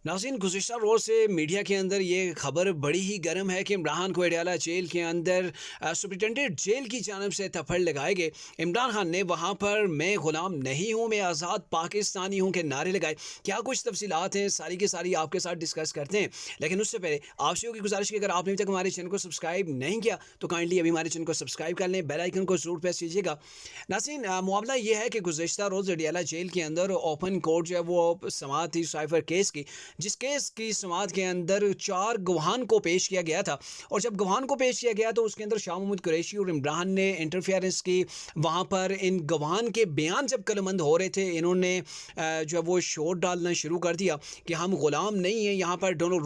नाज़रीन, गुज़िश्ता रोज़ से मीडिया के अंदर ये खबर बड़ी ही गर्म है कि इमरान को अडयाला जेल के अंदर सुप्रिटेंडेंट जेल की जानिब से थप्पड़ लगाए गए। इमरान खान ने वहाँ पर मैं ग़ुलाम नहीं हूँ, मैं आज़ाद पाकिस्तानी हूँ के नारे लगाए। क्या कुछ तफसीलात हैं, सारी की सारी आपके साथ डिस्कस करते हैं। लेकिन उससे पहले आपसे की गुजारिश की, अगर आपने अभी तक हमारे चैनल को सब्सक्राइब नहीं किया तो काइंडली अभी हमारे चैनल को सब्सक्राइब कर लें, बेल आइकन को ज़रूर प्रेस कीजिएगा। नाज़रीन, मामला ये है कि गुज़िश्ता रोज़ अडयाला जेल के अंदर ओपन कोर्ट जो है वो समाअत थी साइफर केस की, जिस केस की समाअत के अंदर 4 गवाहान को पेश किया गया था। और जब गवाहान को पेश किया गया तो उसके अंदर शाह महमूद कुरैशी और इमरान ने इंटरफेरेंस की। वहाँ पर इन गवाहान के बयान जब कलमंद हो रहे थे, इन्होंने जो है वो शोर डालना शुरू कर दिया कि हम ग़ुलाम नहीं हैं, यहाँ पर डोनाल्ड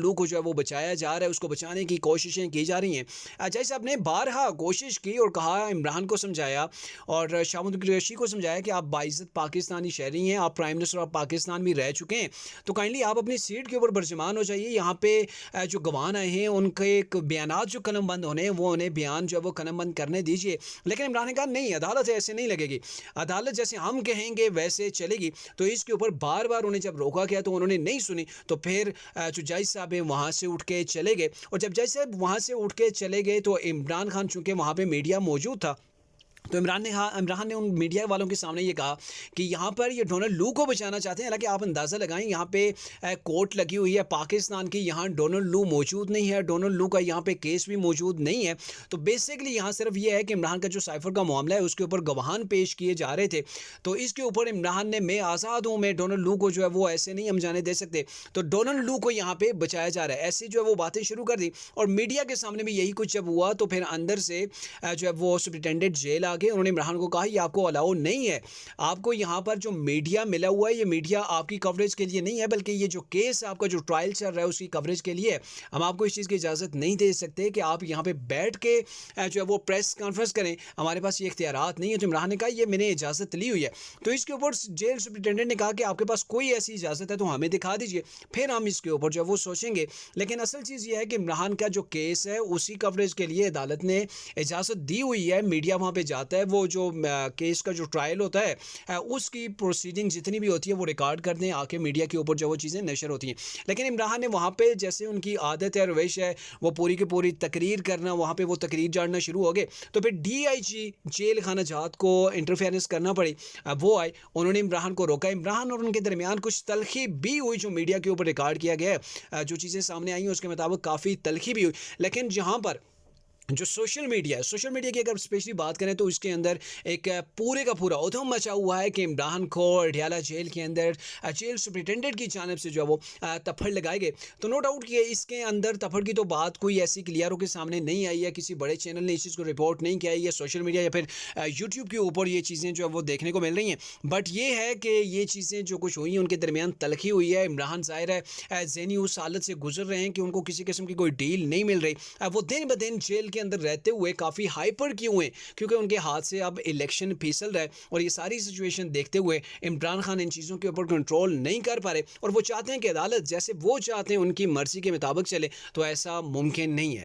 लू को जो है वो बचाया जा रहा है, उसको बचाने की कोशिशें की जा रही हैं। जज साहब ने बारहा कोशिश की और कहा, इमरान को समझाया और शाह महमूद कुरैशी को समझाया कि आप बाइज़्ज़त पाकिस्तानी शहरी हैं, आप प्राइम मिनिस्टर ऑफ पाकिस्तान भी रह चुके हैं, तो काइंडली आप अपनी सीट के ऊपर बर्जमान हो जाइए। यहाँ पे जो गवाह आए हैं उनके एक बयानात जो कलमबंद होने हैं, वो उन्हें बयान जो है वो कलमबंद करने दीजिए। लेकिन इमरान ने कहा नहीं, अदालत ऐसे नहीं लगेगी, अदालत जैसे हम कहेंगे वैसे चलेगी। तो इसके ऊपर बार बार उन्हें जब रोका गया तो उन्होंने नहीं सुनी। तो फिर जो जज साहब हैं वहाँ से उठ के चले गए। और जब जज साहब वहाँ से उठ के चले गए तो इमरान खान चूँकि वहाँ पर मीडिया मौजूद था, तो इमरान ने उन मीडिया वालों के सामने ये कहा कि यहाँ पर ये डोनाल्ड लू को बचाना चाहते हैं। हालांकि आप अंदाज़ा लगाएं, यहाँ पे कोर्ट लगी हुई है पाकिस्तान की, यहाँ डोनाल्ड लू मौजूद नहीं है, डोनाल्ड लू का यहाँ पे केस भी मौजूद नहीं है। तो बेसिकली यहाँ सिर्फ ये है कि इमरान का जो साइफर का मामला है उसके ऊपर गवाहान पेश किए जा रहे थे। तो इसके ऊपर इमरान ने मैं आज़ाद हूँ, मैं डोनाल्ड लू को जो है वो ऐसे नहीं हम जाने दे सकते, तो डोनाल्ड लू को यहाँ पे बचाया जा रहा है, ऐसी जो है वो बातें शुरू कर दी। और मीडिया के सामने भी यही कुछ जब हुआ तो फिर अंदर से जो है वो सुप्रिटेंडेंट जेल आगे, उन्होंने इमरान को कहा ये आपको अलाउ नहीं है, आपको यहाँ पर जो मीडिया मिला हुआ है ये मीडिया आपकी कवरेज के लिए नहीं है, बल्कि ये जो केस आपका जो ट्रायल चल रहा है उसकी कवरेज के लिए है। हम आपको इस चीज़ की इजाज़त नहीं दे सकते कि आप यहाँ पे बैठ के जो है वो प्रेस कॉन्फ्रेंस करें, हमारे पास ये इख्तियारात नहीं है। तो इमरान ने कहा ये मैंने इजाज़त ली हुई है। तो इसके ऊपर जेल सुप्रिटेंडेंट ने कहा कि आपके पास कोई ऐसी इजाज़त है तो हमें दिखा दीजिए, फिर हम इसके ऊपर जो है वो सोचेंगे। लेकिन असल चीज़ ये है कि इमरान का जो केस है उसी कवरेज के लिए अदालत ने इजाज़त दी हुई है। मीडिया वहाँ पे जाता है, वो जो केस का जो ट्रायल होता है उसकी प्रोसीडिंग जितनी भी होती है वो रिकॉर्ड करते हैं, आके मीडिया के ऊपर जो वो चीज़ें नशर होती हैं। लेकिन इमरान ने वहाँ पे जैसे उनकी आदत है, रवेश है, वो पूरी की पूरी तकरीर करना, वहाँ पे वो तकरीर जानना शुरू हो गए। तो फिर DIG जेल खाना जात को इंटरफेरेंस करना पड़ी। वो आए, उन्होंने इमरान को रोका। इमरान और उनके दरमियान कुछ तलखी भी हुई, जो मीडिया के ऊपर रिकॉर्ड किया गया है, जो चीज़ें सामने आई हैं उसके मुताबिक काफ़ी तलखी भी हुई। लेकिन जहाँ पर जो सोशल मीडिया है, सोशल मीडिया की अगर स्पेशली बात करें तो इसके अंदर एक पूरे का पूरा उधम मचा हुआ है कि इमरान को अडयाला जेल के अंदर जेल सुप्रिटेंडेंट की जानिब से जो है वो थप्पड़ लगाए गए। तो नो डाउट कि इसके अंदर थप्पड़ की तो बात कोई ऐसी क्लियर हो के सामने नहीं आई है, किसी बड़े चैनल ने इस चीज़ को रिपोर्ट नहीं किया है, या सोशल मीडिया या फिर यूट्यूब के ऊपर ये चीज़ें जो है वो देखने को मिल रही हैं। बट ये है कि ये चीज़ें जो कुछ हुई हैं उनके दरमियान तलखी हुई है। इमरान ज़ाहिर है ज़हनी उस हालत से गुजर रहे हैं कि उनको किसी किस्म की कोई डील नहीं मिल रही। वो दिन ब दिन जेल के अंदर रहते हुए काफ़ी हाइपर क्यों हुए, क्योंकि उनके हाथ से अब इलेक्शन फिसल रहा है। और ये सारी सिचुएशन देखते हुए इमरान खान इन चीज़ों के ऊपर कंट्रोल नहीं कर पा रहे, और वो चाहते हैं कि अदालत जैसे वो चाहते हैं उनकी मर्जी के मुताबिक चले, तो ऐसा मुमकिन नहीं है।